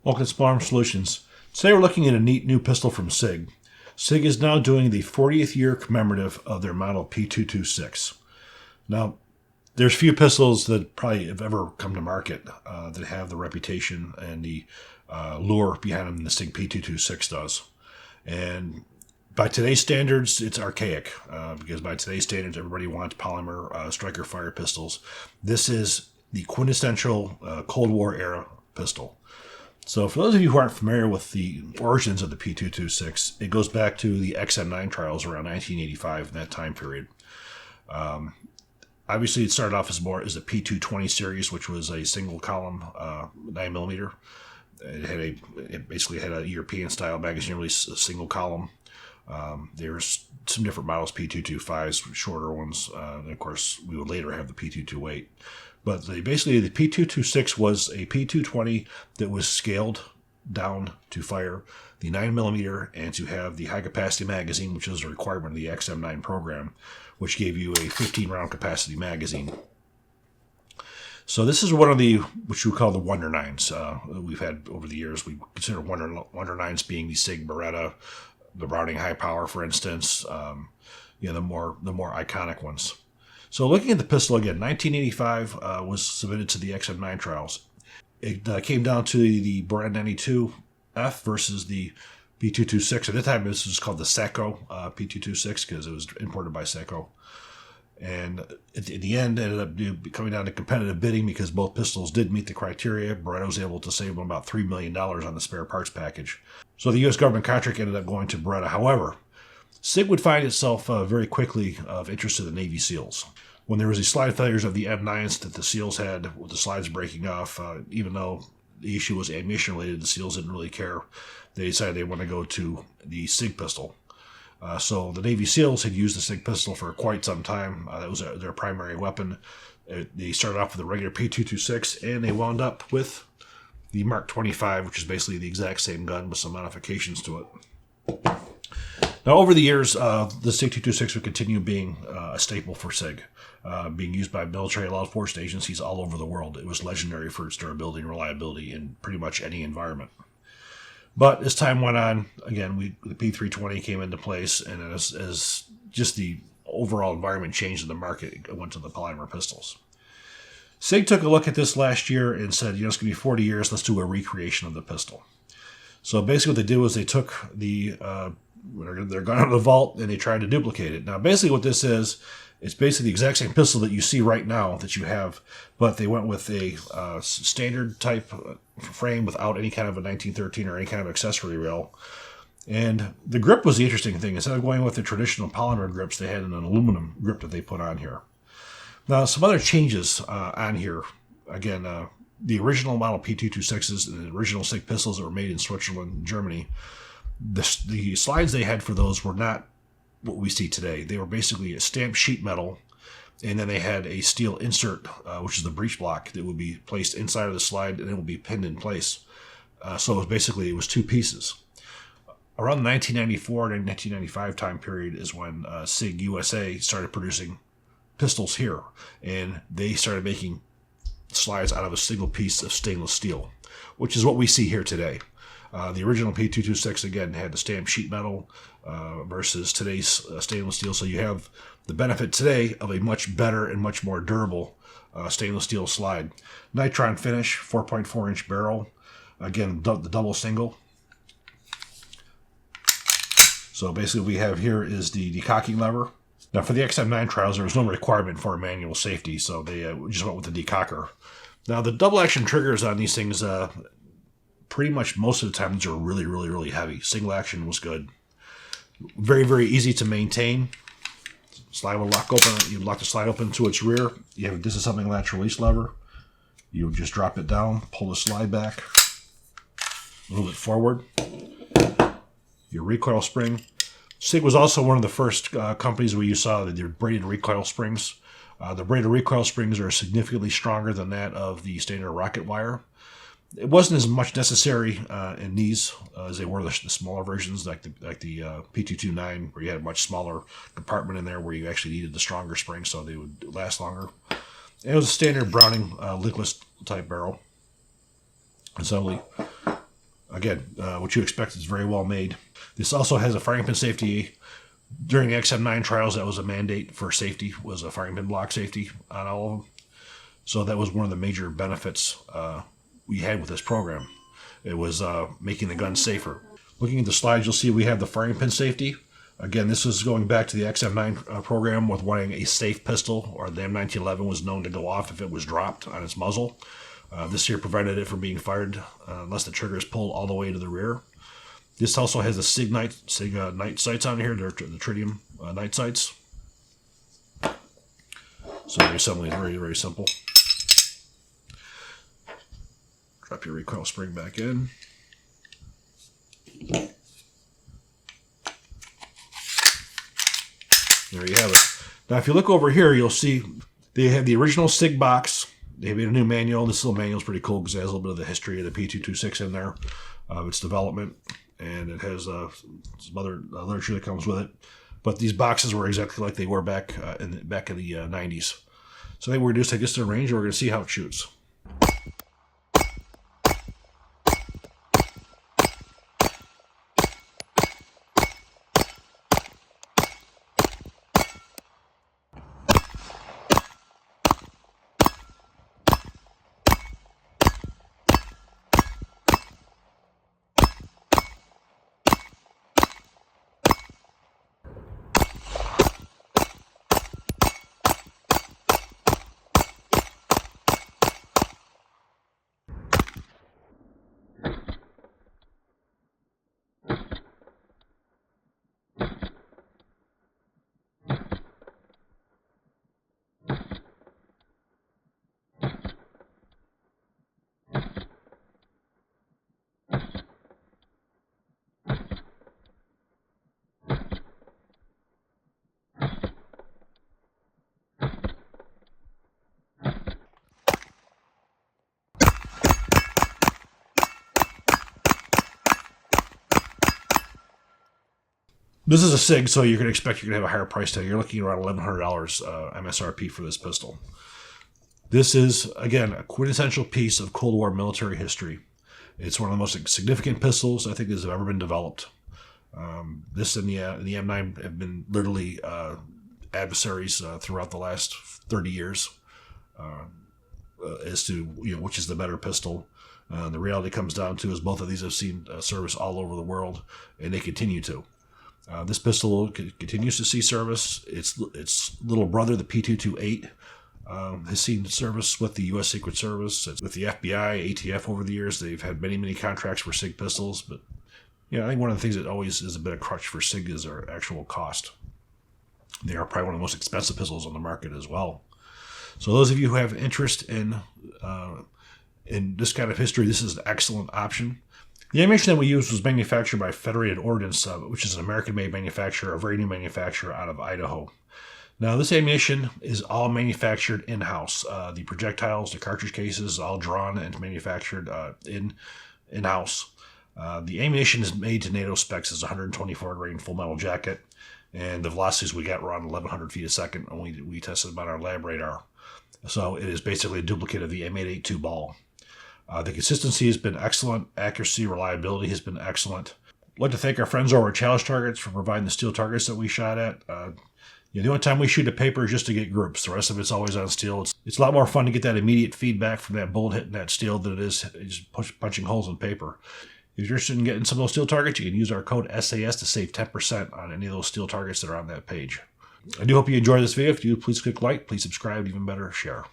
Welcome to Sparm Solutions. Today we're looking at a neat new pistol from Sig. Sig is now doing the 40th year commemorative of their model P226. Now, there's few pistols that probably have ever come to market that have the reputation and the lure behind them the Sig P226 does. And by today's standards, it's archaic because by today's standards, everybody wants polymer striker fire pistols. This is the quintessential Cold War era pistol. So for those of you who aren't familiar with the origins of the P226, it goes back to the XM9 trials around 1985 in that time period. Obviously, it started off as a P220 series, which was a single column 9mm. It basically had a European style magazine release, a single column. There's some different models, P225s, shorter ones, and of course we would later have the P228. But basically the P226 was a P220 that was scaled down to fire the 9mm and to have the high capacity magazine, which is a requirement of the XM9 program, which gave you a 15-round capacity magazine. So this is one of the, which we call the Wonder Nines we've had over the years. We consider Wonder Nines being the Sig Beretta, the Browning High Power, for instance, the more iconic ones. So looking at the pistol again, 1985 was submitted to the XM9 trials. It came down to the Brand 92F versus the P226. At that time, this was called the Sacco P226 because it was imported by Sacco. And at the end, ended up coming down to competitive bidding because both pistols did meet the criteria. Beretta was able to save them about $3 million on the spare parts package. So the U.S. government contract ended up going to Beretta. However, Sig would find itself very quickly of interest to the Navy SEALs. When there was the slide failures of the M9s that the SEALs had with the slides breaking off, even though the issue was ammunition related, the SEALs didn't really care. They decided they want to go to the Sig pistol. So the Navy SEALs had used the Sig pistol for quite some time. That was their primary weapon. They started off with the regular P226, and they wound up with the Mark 25, which is basically the exact same gun with some modifications to it. Now, over the years, the Sig 226 would continue being a staple for Sig, being used by military law enforcement agencies all over the world. It was legendary for its durability and reliability in pretty much any environment. But as time went on, again, the P320 came into place, and as just the overall environment changed in the market, it went to the polymer pistols. Sig took a look at this last year and said, it's going to be 40 years, let's do a recreation of the pistol. So basically what they did was they took their gun out of the vault and they tried to duplicate it. Now basically what this is, it's basically the exact same pistol that you see right now that you have, but they went with a standard type frame without any kind of a 1913 or any kind of accessory rail. And the grip was the interesting thing. Instead of going with the traditional polymer grips, they had an aluminum grip that they put on here. Now, some other changes on here. Again, the original model P226s and the original Sig pistols that were made in Switzerland and Germany, the slides they had for those were not what we see today. They were basically a stamped sheet metal, and then they had a steel insert, which is the breech block, that would be placed inside of the slide, and it would be pinned in place. So it was two pieces. Around the 1994 to 1995 time period is when Sig USA started producing pistols here, and they started making slides out of a single piece of stainless steel, which is what we see here today. The original P226, again, had the stamped sheet metal versus today's stainless steel. So you have the benefit today of a much better and much more durable stainless steel slide. Nitron finish, 4.4-inch barrel. Again, the double single. So basically what we have here is the decocking lever. Now for the XM9 trials, there was no requirement for a manual safety, so they just went with the decocker. Now the double action triggers on these things, pretty much most of the time, these are really, really, really heavy. Single action was good. Very, very easy to maintain. Slide will lock open. You lock the slide open to its rear. You have a disassembling latch release lever. You just drop it down, pull the slide back, move it forward. Your recoil spring. Sig was also one of the first companies where you saw the braided recoil springs. The braided recoil springs are significantly stronger than that of the standard rocket wire. It wasn't as much necessary in these as they were the smaller versions, like the P229, where you had a much smaller compartment in there where you actually needed the stronger springs so they would last longer. And it was a standard Browning Lickless type barrel assembly. Again, what you expect is very well made. This also has a firing pin safety. During the XM9 trials, that was a mandate for safety, was a firing pin block safety on all of them. So that was one of the major benefits we had with this program. It was making the gun safer. Looking at the slides, you'll see we have the firing pin safety. Again, this is going back to the XM9 program with wanting a safe pistol, or the M1911 was known to go off if it was dropped on its muzzle. This here prevented it from being fired unless the trigger is pulled all the way to the rear. This also has the Sig night sights on here. They're the tritium night sights. So the assembly is very, very simple. Drop your recoil spring back in. There you have it. Now, if you look over here, you'll see they have the original Sig box. They made a new manual. This little manual is pretty cool because it has a little bit of the history of the P226 in there, its development, and it has some other literature that comes with it. But these boxes were exactly like they were back in the 90s. So I think we're going to take this to the range, and we're going to see how it shoots. This is a Sig, so you can expect you're going to have a higher price tag. You're looking at around $1,100 MSRP for this pistol. This is, again, a quintessential piece of Cold War military history. It's one of the most significant pistols I think that has ever been developed. This and the M9 have been literally adversaries throughout the last 30 years as to which is the better pistol. The reality comes down to is both of these have seen service all over the world, and they continue to. This pistol continues to see service. Its little brother, the P228, has seen service with the U.S. Secret Service, with the FBI, ATF over the years. They've had many, many contracts for SIG pistols, but I think one of the things that always is a bit of crutch for SIG is their actual cost. They are probably one of the most expensive pistols on the market as well. So those of you who have interest in this kind of history, this is an excellent option. The ammunition that we used was manufactured by Federated Ordnance, which is an American-made manufacturer, a very new manufacturer out of Idaho. Now, this ammunition is all manufactured in-house. The projectiles, the cartridge cases, all drawn and manufactured in-house. The ammunition is made to NATO specs as 124 grain full metal jacket, and the velocities we got were around 1,100 feet a second when we tested them on our lab radar. So it is basically a duplicate of the M882 ball. The consistency has been excellent. Accuracy, reliability has been excellent. I'd like to thank our friends over at Challenge Targets for providing the steel targets that we shot at. The only time we shoot a paper is just to get groups. The rest of it's always on steel. It's a lot more fun to get that immediate feedback from that bullet hitting that steel than it is just punching holes in paper. If you're interested in getting some of those steel targets, you can use our code SAS to save 10% on any of those steel targets that are on that page. I do hope you enjoyed this video. If you do, please click like, please subscribe, even better, share.